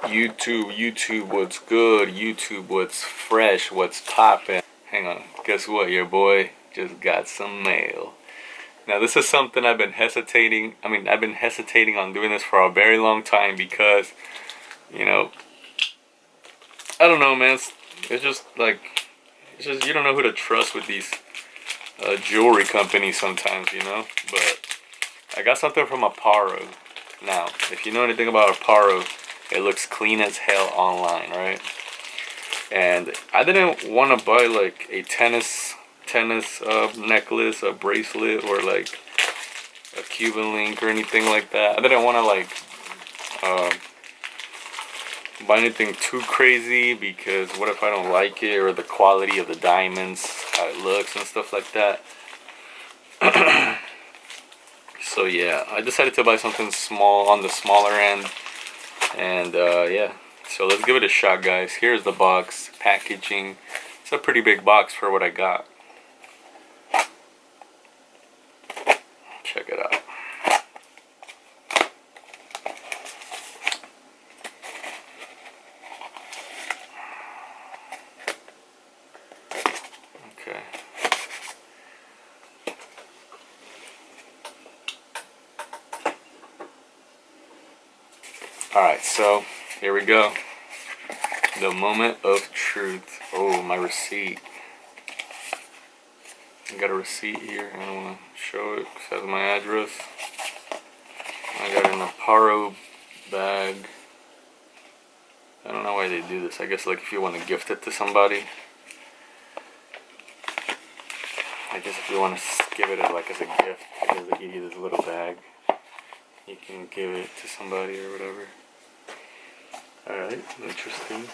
YouTube, what's good? YouTube, what's fresh? What's poppin'? Hang on, guess what? Your boy just got some mail. Now this is something I've been hesitating. I've been hesitating on doing this for a very long time because, you know, I don't know, man. It's just like, you don't know who to trust with these jewelry companies sometimes, you know. But I got something from Aporro. Now, if you know anything about Aporro, it looks clean as hell online, right? And I didn't want to buy like a tennis necklace, a bracelet, or like a Cuban link or anything like that. I didn't want to like buy anything too crazy because what if I don't like it, or the quality of the diamonds, how it looks and stuff like that. So yeah, I decided to buy something small, on the smaller end. And yeah, so let's give it a shot, guys. Here's the box packaging. It's a pretty big box for what I got. Check it out. Okay. Alright, so here we go. The moment of truth. Oh, my receipt. I got a receipt here. I don't want to show it because it has my address. I got an Aporro bag. I don't know why they do this. I guess like if you want to gift it to somebody. I guess if you want to give it like as a gift, I guess they give you this little bag. You can give it to somebody or whatever. Alright, interesting.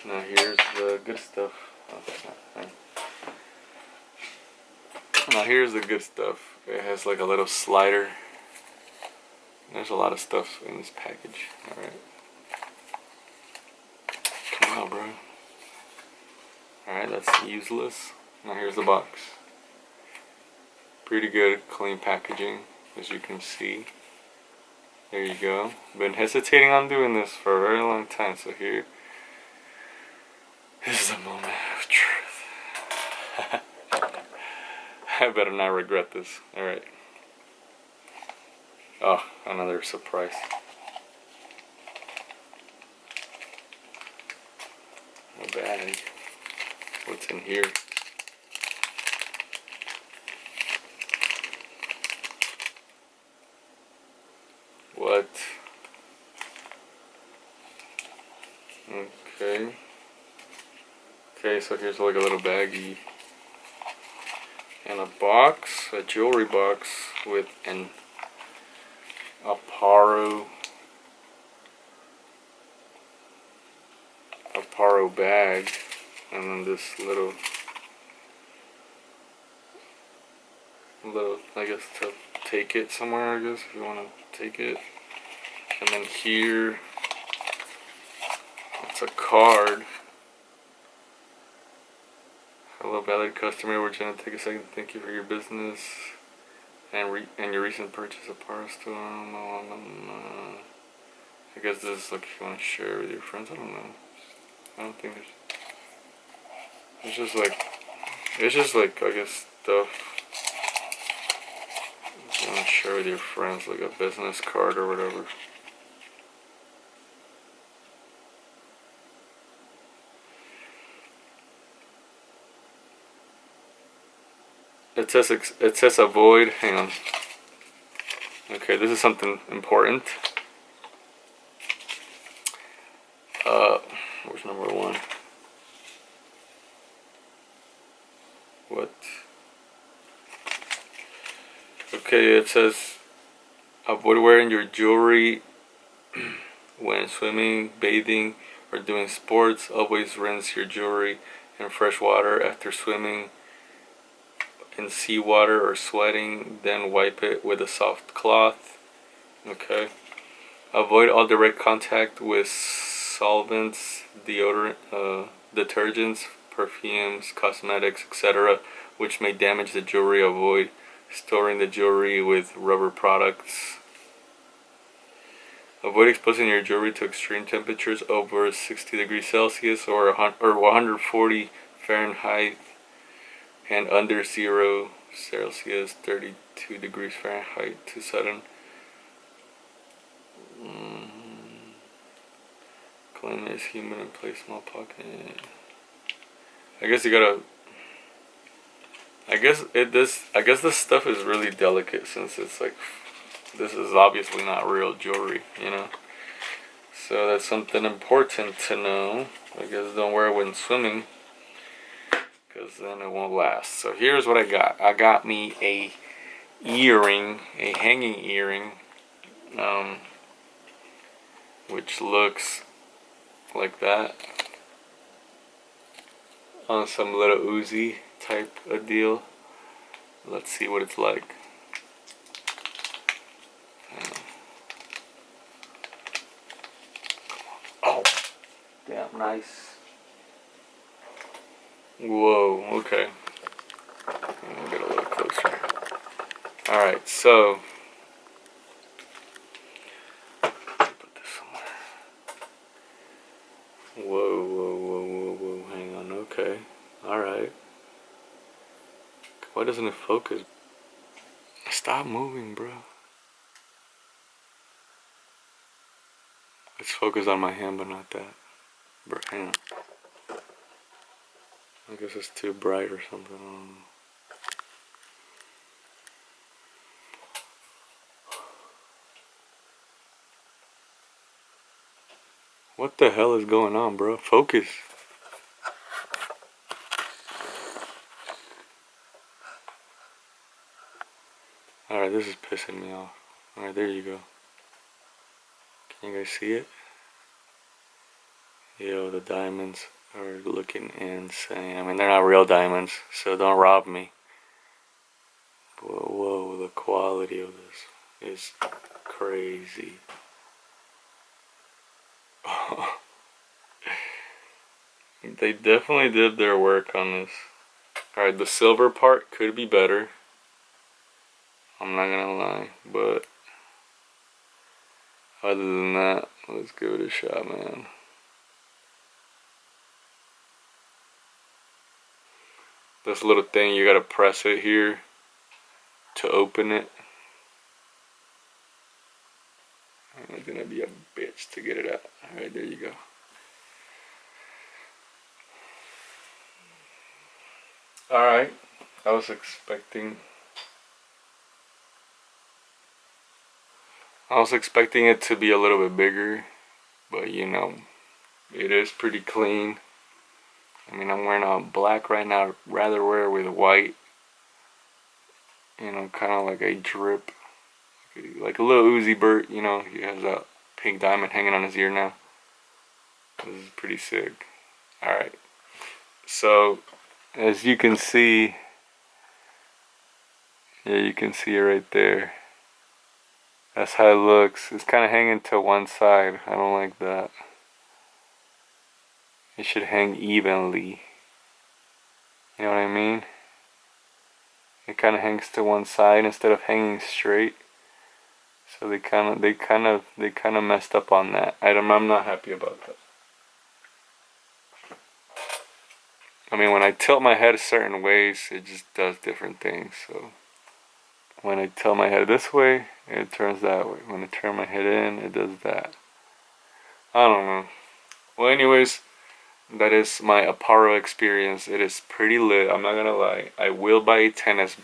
Now here's the good stuff. Oh, now here's the good stuff. It has like a little slider. There's a lot of stuff in this package. Alright. Come on, bro. Alright, that's useless. Now here's the box. Pretty good, clean packaging, as you can see. There you go. Been hesitating on doing this for a very long time, so here is the moment of truth. I better not regret this. Alright. Oh, another surprise. A bag. What's in here? What? Okay. Okay, so here's like a little baggie. And a box, a jewelry box with an Aporro bag. And then this little, I guess to take it somewhere, I guess, if you want to take it. And then here, it's a card. Hello, valued customer. We're trying to take a second to thank you for your business and your recent purchase of Aporro store. I guess this is like if you want to share with your friends. I don't know. I don't think it's just like I guess stuff you want to share with your friends, like a business card or whatever. It says avoid. Hang on. Okay, this is something important. Where's number one? What? Okay, it says avoid wearing your jewelry when swimming, bathing, or doing sports. Always rinse your jewelry in fresh water after swimming in seawater or sweating, then wipe it with a soft cloth. Okay. Avoid all direct contact with solvents, deodorant, detergents, perfumes, cosmetics, etc., which may damage the jewelry. Avoid storing the jewelry with rubber products. Avoid exposing your jewelry to extreme temperatures over 60 degrees Celsius or 140 Fahrenheit and under 0 Celsius, 32 degrees Fahrenheit to sudden. Clean is humid and place small pocket. I guess you gotta. I guess this stuff is really delicate since it's like, this is obviously not real jewelry, you know. So that's something important to know. I guess don't wear it when swimming, because then it won't last. So here's what I got. I got me a earring, a hanging earring, which looks like that, on some Lil Uzi type of deal. Let's see what it's like. Oh, damn, nice. Whoa, okay. I'll get a little closer. Alright, so put this somewhere. Whoa. Hang on, okay. Alright. Why doesn't it focus? Stop moving, bro. It's focused on my hand, but not that. Bro, hang on. I guess it's too bright or something. I don't know. What the hell is going on, bro? Focus. Alright, this is pissing me off. Alright, there you go. Can you guys see it? Yo, the diamonds are looking insane. I mean, they're not real diamonds, so don't rob me. Whoa, the quality of this is crazy. They definitely did their work on this. Alright, the silver part could be better. I'm not gonna lie, but other than that, let's give it a shot, man. This little thing, you gotta press it here to open it. It's gonna be a bitch to get it out. Alright, there you go. Alright, I was expecting it to be a little bit bigger, but you know, it is pretty clean. I mean, I'm wearing all black right now. I'd rather wear it with white. You know, kind of like a drip. Like a Lil Uzi Vert, you know, he has that pink diamond hanging on his ear now. This is pretty sick. Alright. So, as you can see, yeah, you can see it right there. That's how it looks. It's kind of hanging to one side. I don't like that. It should hang evenly. You know what I mean? It kind of hangs to one side instead of hanging straight. So they kind of messed up on that. I'm not happy about that. I mean, when I tilt my head certain ways, it just does different things. So when I tilt my head this way, it turns that way. When I turn my head in, it does that. I don't know. Well, anyways, that is my Aporro experience. It is pretty lit. I'm not gonna lie. I will buy a tennis.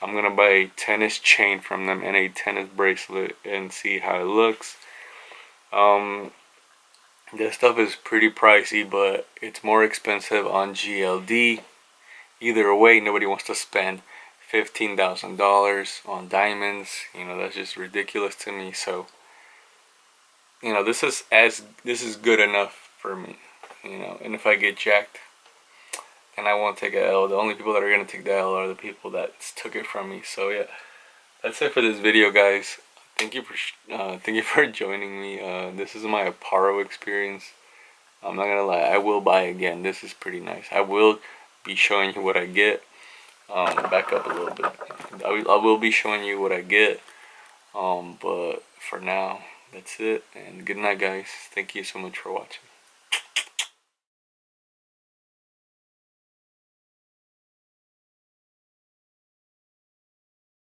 I'm gonna buy a tennis chain from them and a tennis bracelet and see how it looks. This stuff is pretty pricey, but it's more expensive on GLD. Either way, nobody wants to spend $15,000 on diamonds. You know, that's just ridiculous to me. So, you know, this is good enough for me. You know, and if I get jacked, then I won't take a L. The only people that are gonna take the L are the people that took it from me. So yeah, that's it for this video, guys. Thank you for joining me. This is my Aporro experience. I'm not gonna lie, I will buy again. This is pretty nice. I will be showing you what I get. Back up a little bit. I will be showing you what I get. But for now, That's it, and good night, guys. Thank you so much for watching.